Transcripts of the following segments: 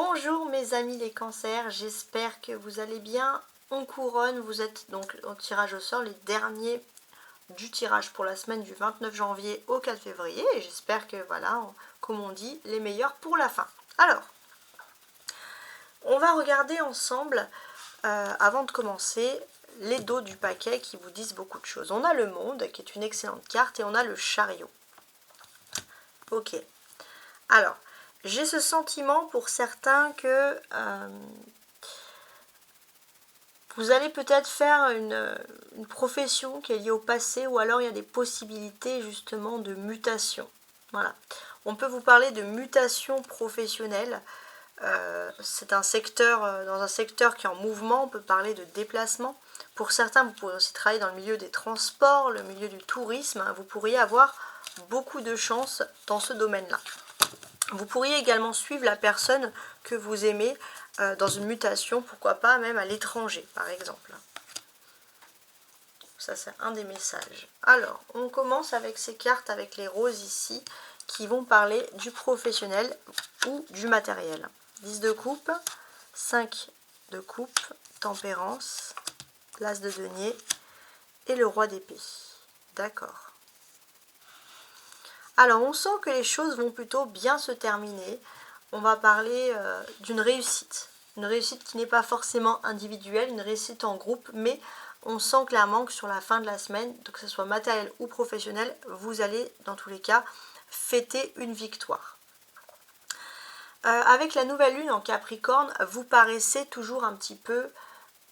Bonjour mes amis les cancers, j'espère que vous allez bien. On couronne, vous êtes donc au tirage au sort, les derniers du tirage pour la semaine du 29 janvier au 4 février. Et j'espère que voilà, comme on dit, les meilleurs pour la fin. Alors, on va regarder ensemble, avant de commencer, les dos du paquet qui vous disent beaucoup de choses. On a le monde qui est une excellente carte et on a le chariot. Ok, alors... j'ai ce sentiment pour certains que vous allez peut-être faire une profession qui est liée au passé, ou alors il y a des possibilités justement de mutation. Voilà. On peut vous parler de mutation professionnelle. C'est un secteur, dans un secteur qui est en mouvement, on peut parler de déplacement. Pour certains, vous pourrez aussi travailler dans le milieu des transports, le milieu du tourisme. Vous pourriez avoir beaucoup de chance dans ce domaine-là. Vous pourriez également suivre la personne que vous aimez dans une mutation, pourquoi pas même à l'étranger par exemple. Ça c'est un des messages. Alors, on commence avec ces cartes avec les roses ici qui vont parler du professionnel ou du matériel. 10 de coupe, 5 de coupe, tempérance, l'as de denier et le roi d'épée. D'accord. Alors, on sent que les choses vont plutôt bien se terminer. On va parler d'une réussite. Une réussite qui n'est pas forcément individuelle, une réussite en groupe, mais on sent clairement que sur la fin de la semaine, que ce soit matériel ou professionnel, vous allez, dans tous les cas, fêter une victoire. Avec la nouvelle lune en Capricorne, vous paraissez toujours un petit peu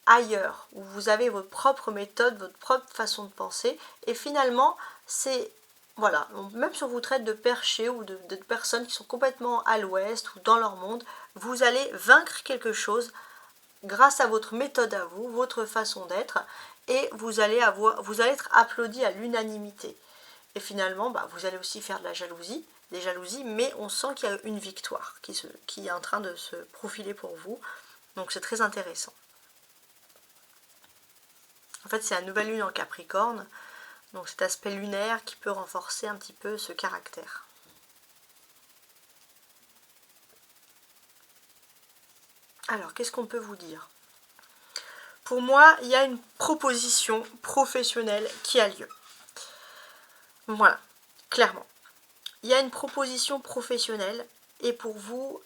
ailleurs, où vous avez votre propre méthode, votre propre façon de penser, et finalement, c'est... voilà, même si on vous traite de perchés ou de personnes qui sont complètement à l'ouest ou dans leur monde, vous allez vaincre quelque chose grâce à votre méthode à vous, votre façon d'être, et vous allez être applaudi à l'unanimité. Et finalement, vous allez aussi faire de la jalousie, des jalousies, mais on sent qu'il y a une victoire qui est en train de se profiler pour vous. Donc c'est très intéressant. En fait, c'est la nouvelle lune en Capricorne, donc cet aspect lunaire qui peut renforcer un petit peu ce caractère. Alors, qu'est-ce qu'on peut vous dire? Pour moi, il y a une proposition professionnelle qui a lieu. Voilà, clairement. Il y a une proposition professionnelle et pour vous,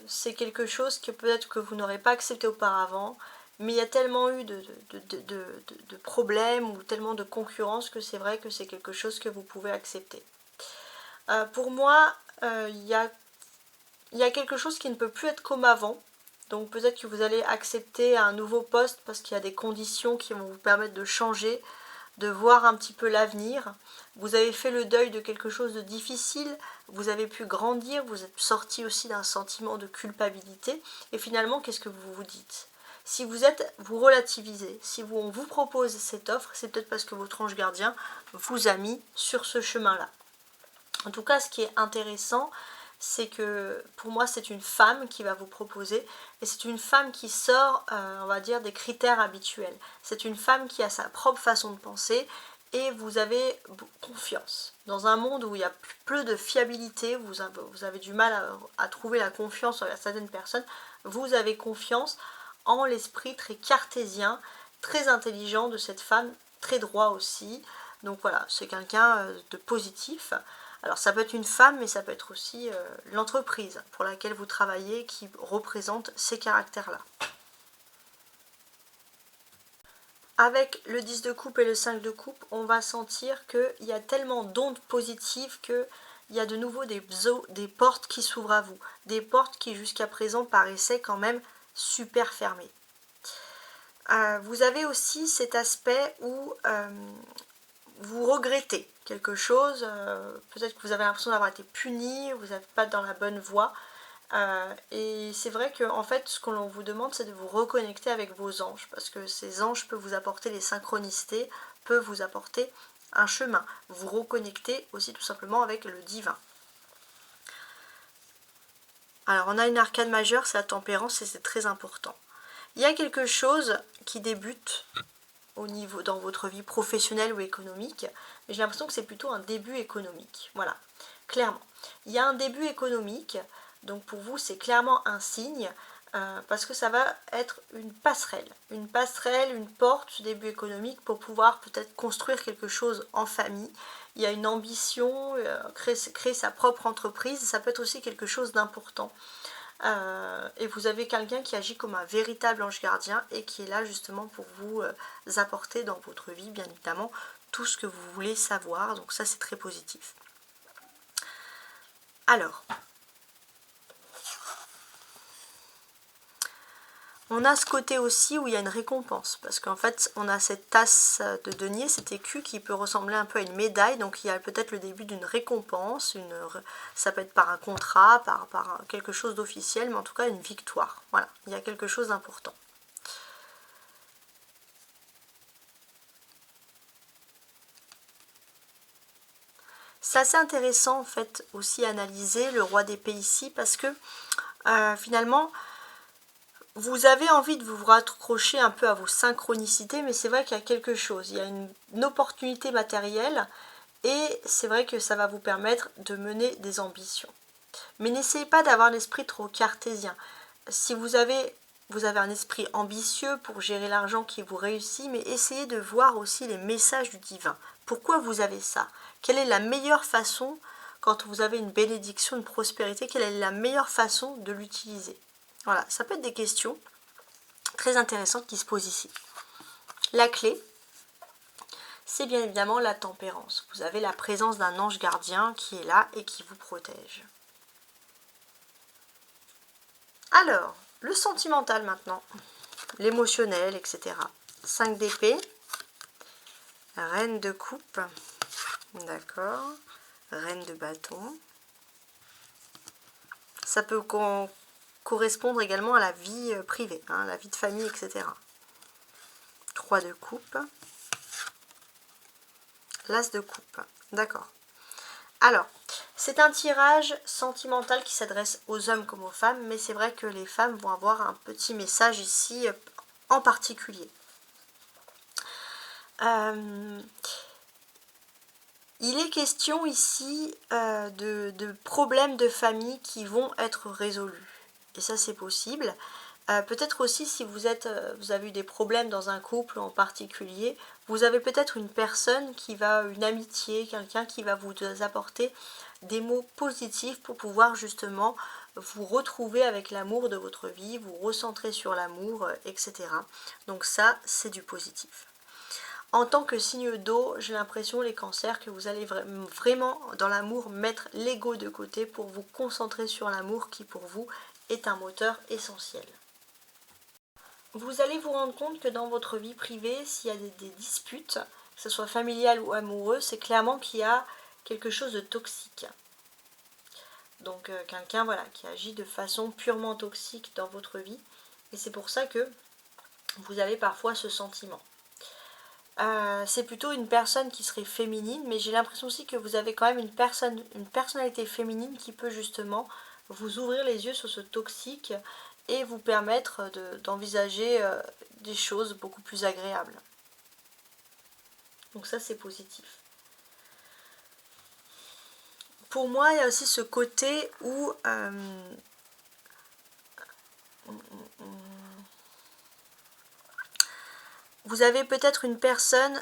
c'est quelque chose que peut-être que vous n'aurez pas accepté auparavant, mais il y a tellement eu de problèmes ou tellement de concurrence que c'est vrai que c'est quelque chose que vous pouvez accepter. Pour moi, il y a quelque chose qui ne peut plus être comme avant. Donc peut-être que vous allez accepter un nouveau poste parce qu'il y a des conditions qui vont vous permettre de changer, de voir un petit peu l'avenir. Vous avez fait le deuil de quelque chose de difficile, vous avez pu grandir, vous êtes sorti aussi d'un sentiment de culpabilité. Et finalement, qu'est-ce que vous vous dites? Si vous relativisez, si on vous propose cette offre, c'est peut-être parce que votre ange gardien vous a mis sur ce chemin-là. En tout cas, ce qui est intéressant, c'est que pour moi, c'est une femme qui va vous proposer, et c'est une femme qui sort, on va dire, des critères habituels. C'est une femme qui a sa propre façon de penser, et vous avez confiance. Dans un monde où il y a peu de fiabilité, vous avez du mal à trouver la confiance envers certaines personnes, vous avez confiance en l'esprit très cartésien, très intelligent de cette femme, très droit aussi. Donc voilà, c'est quelqu'un de positif. Alors ça peut être une femme, mais ça peut être aussi l'entreprise pour laquelle vous travaillez qui représente ces caractères-là. Avec le 10 de coupe et le 5 de coupe, on va sentir qu'il y a tellement d'ondes positives qu'il y a de nouveau des portes qui s'ouvrent à vous. Des portes qui jusqu'à présent paraissaient quand même super fermées. Vous avez aussi cet aspect où vous regrettez quelque chose, peut-être que vous avez l'impression d'avoir été puni, vous n'êtes pas dans la bonne voie. Et c'est vrai que en fait, ce que l'on vous demande, c'est de vous reconnecter avec vos anges, parce que ces anges peuvent vous apporter les synchronicités, peuvent vous apporter un chemin. Vous reconnecter aussi tout simplement avec le divin. Alors, on a une arcane majeure, c'est la tempérance, et c'est très important. Il y a quelque chose qui débute dans votre vie professionnelle ou économique, mais j'ai l'impression que c'est plutôt un début économique. Voilà, clairement. Il y a un début économique, Donc pour vous, c'est clairement un signe, parce que ça va être une passerelle, une porte, ce début économique, pour pouvoir peut-être construire quelque chose en famille. Il y a une ambition, créer sa propre entreprise, ça peut être aussi quelque chose d'important. Et vous avez quelqu'un qui agit comme un véritable ange gardien et qui est là justement pour vous apporter dans votre vie, bien évidemment, tout ce que vous voulez savoir. Donc ça, c'est très positif. Alors, on a ce côté aussi où il y a une récompense, parce qu'en fait, on a cette tasse de denier, cet écu qui peut ressembler un peu à une médaille, donc il y a peut-être le début d'une récompense, ça peut être par un contrat, par quelque chose d'officiel, mais en tout cas une victoire. Voilà, il y a quelque chose d'important. C'est assez intéressant en fait aussi analyser le roi d'épée ici, parce que finalement, vous avez envie de vous raccrocher un peu à vos synchronicités, mais c'est vrai qu'il y a quelque chose, il y a une opportunité matérielle, et c'est vrai que ça va vous permettre de mener des ambitions. Mais n'essayez pas d'avoir l'esprit trop cartésien. Si vous avez un esprit ambitieux pour gérer l'argent qui vous réussit, mais essayez de voir aussi les messages du divin. Pourquoi vous avez ça? Quelle est la meilleure façon, quand vous avez une bénédiction, une prospérité, quelle est la meilleure façon de l'utiliser? Voilà, ça peut être des questions très intéressantes qui se posent ici. La clé, c'est bien évidemment la tempérance. Vous avez la présence d'un ange gardien qui est là et qui vous protège. Alors, le sentimental maintenant, l'émotionnel, etc. 5 d'épée, reine de coupe, d'accord, reine de bâton. Ça peut correspondre également à la vie privée, la vie de famille, etc. 3 de coupe, l'as de coupe, d'accord. Alors, c'est un tirage sentimental qui s'adresse aux hommes comme aux femmes, mais c'est vrai que les femmes vont avoir un petit message ici en particulier. Il est question ici de problèmes de famille qui vont être résolus. Et ça, c'est possible. Peut-être aussi si vous avez eu des problèmes dans un couple en particulier, vous avez peut-être une personne une amitié, quelqu'un qui va vous apporter des mots positifs pour pouvoir justement vous retrouver avec l'amour de votre vie, vous recentrer sur l'amour, etc. Donc ça, c'est du positif. En tant que signe d'eau, j'ai l'impression, les cancers, que vous allez vraiment dans l'amour mettre l'ego de côté pour vous concentrer sur l'amour qui pour vous est un moteur essentiel. Vous allez vous rendre compte que dans votre vie privée, s'il y a des disputes, que ce soit familial ou amoureux, c'est clairement qu'il y a quelque chose de toxique. Donc quelqu'un qui agit de façon purement toxique dans votre vie. Et c'est pour ça que vous avez parfois ce sentiment. C'est plutôt une personne qui serait féminine, mais j'ai l'impression aussi que vous avez quand même une personnalité féminine qui peut justement vous ouvrir les yeux sur ce toxique et vous permettre d'envisager des choses beaucoup plus agréables. Donc ça, c'est positif. Pour moi, il y a aussi ce côté où vous avez peut-être une personne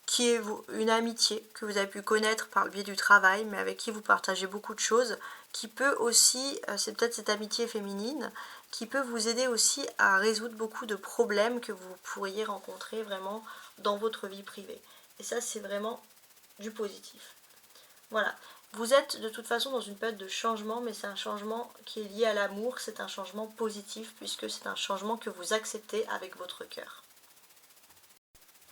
qui est une amitié que vous avez pu connaître par le biais du travail, mais avec qui vous partagez beaucoup de choses, qui peut aussi, c'est peut-être cette amitié féminine, qui peut vous aider aussi à résoudre beaucoup de problèmes que vous pourriez rencontrer vraiment dans votre vie privée. Et ça, c'est vraiment du positif. Voilà. Vous êtes de toute façon dans une période de changement, mais c'est un changement qui est lié à l'amour, c'est un changement positif, puisque c'est un changement que vous acceptez avec votre cœur.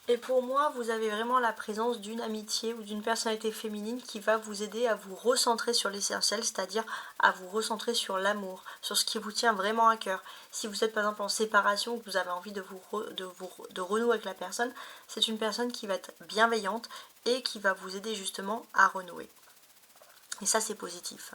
Et pour moi, vous avez vraiment la présence d'une amitié ou d'une personnalité féminine qui va vous aider à vous recentrer sur l'essentiel, c'est-à-dire à vous recentrer sur l'amour, sur ce qui vous tient vraiment à cœur. Si vous êtes par exemple en séparation ou que vous avez envie de renouer avec la personne, c'est une personne qui va être bienveillante et qui va vous aider justement à renouer. Et ça, c'est positif.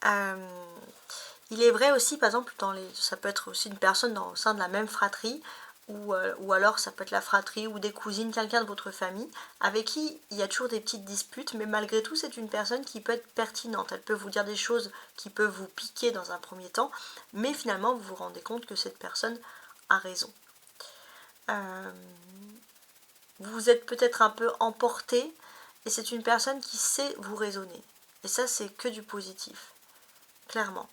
Il est vrai aussi, par exemple, ça peut être aussi une personne au sein de la même fratrie, ou alors ça peut être la fratrie ou des cousines, quelqu'un de votre famille, avec qui il y a toujours des petites disputes, mais malgré tout c'est une personne qui peut être pertinente, elle peut vous dire des choses qui peuvent vous piquer dans un premier temps, mais finalement vous vous rendez compte que cette personne a raison. Vous êtes peut-être un peu emporté, et c'est une personne qui sait vous raisonner, et ça c'est que du positif, clairement.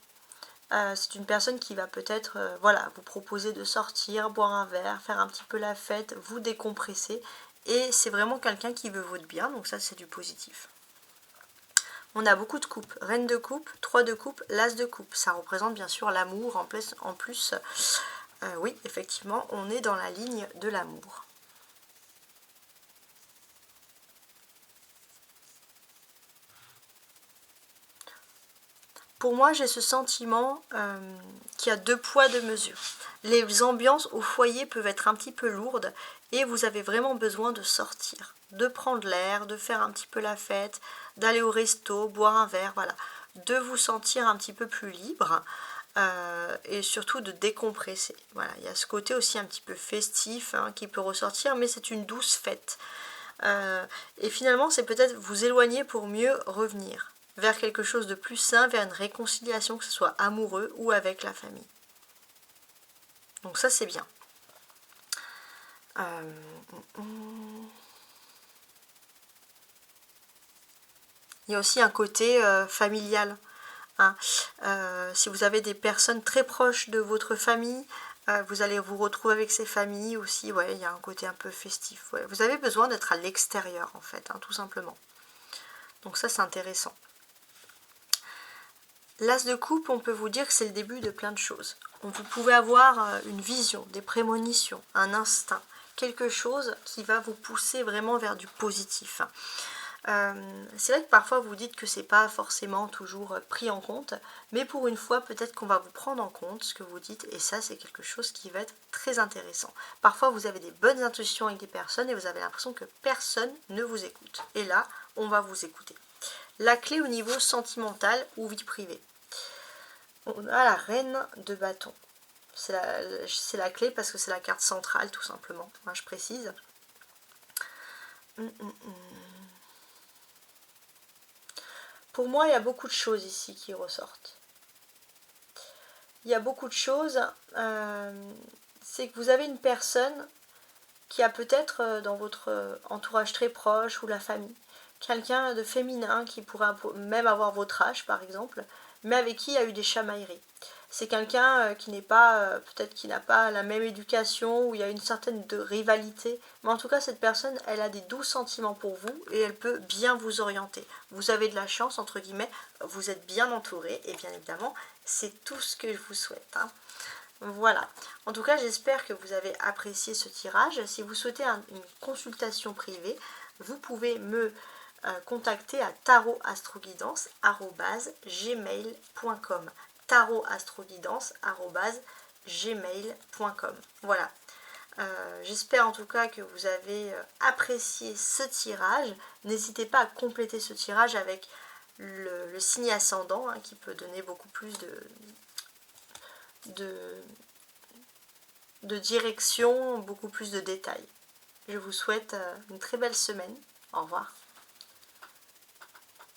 C'est une personne qui va peut-être voilà, vous proposer de sortir, boire un verre, faire un petit peu la fête, vous décompresser. Et c'est vraiment quelqu'un qui veut votre bien, donc ça c'est du positif. On a beaucoup de coupes. Reine de coupe, 3 de coupe, l'as de coupe. Ça représente bien sûr l'amour. En plus oui, effectivement, on est dans la ligne de l'amour. Pour moi, j'ai ce sentiment qu'il y a 2 poids, 2 mesures. Les ambiances au foyer peuvent être un petit peu lourdes et vous avez vraiment besoin de sortir, de prendre l'air, de faire un petit peu la fête, d'aller au resto, boire un verre, voilà. De vous sentir un petit peu plus libre et surtout de décompresser. Voilà, il y a ce côté aussi un petit peu festif qui peut ressortir, mais c'est une douce fête. Et finalement, c'est peut-être vous éloigner pour mieux revenir vers quelque chose de plus sain, vers une réconciliation, que ce soit amoureux ou avec la famille. Donc ça c'est bien. Il y a aussi un côté familial. Si vous avez des personnes très proches de votre famille, vous allez vous retrouver avec ces familles aussi. Ouais, il y a un côté un peu festif. Ouais. Vous avez besoin d'être à l'extérieur en fait, tout simplement. Donc ça c'est intéressant. L'as de coupe, on peut vous dire que c'est le début de plein de choses. Vous pouvez avoir une vision, des prémonitions, un instinct, quelque chose qui va vous pousser vraiment vers du positif. C'est vrai que parfois vous dites que c'est pas forcément toujours pris en compte, mais pour une fois peut-être qu'on va vous prendre en compte ce que vous dites, et ça c'est quelque chose qui va être très intéressant. Parfois vous avez des bonnes intuitions avec des personnes et vous avez l'impression que personne ne vous écoute, et là on va vous écouter. La clé au niveau sentimental ou vie privée. On a la reine de bâton. C'est la clé parce que c'est la carte centrale tout simplement, je précise. Pour moi, il y a beaucoup de choses ici qui ressortent. Il y a beaucoup de choses. C'est que vous avez une personne qui a peut-être dans votre entourage très proche ou la famille, quelqu'un de féminin qui pourrait même avoir votre âge par exemple, mais avec qui il y a eu des chamailleries. C'est quelqu'un qui n'est pas, peut-être qui n'a pas la même éducation, où il y a une certaine rivalité, mais en tout cas cette personne, elle a des doux sentiments pour vous et elle peut bien vous orienter. Vous avez de la chance, entre guillemets, vous êtes bien entouré et bien évidemment, c'est tout ce que je vous souhaite. Voilà, en tout cas j'espère que vous avez apprécié ce tirage. Si vous souhaitez une consultation privée, vous pouvez me contacter à tarotastroguidance@gmail.com tarotastroguidance@gmail.com. Voilà, j'espère en tout cas que vous avez apprécié ce tirage. N'hésitez pas à compléter ce tirage avec le signe ascendant qui peut donner beaucoup plus de direction, beaucoup plus de détails. Je vous souhaite une très belle semaine. Au revoir.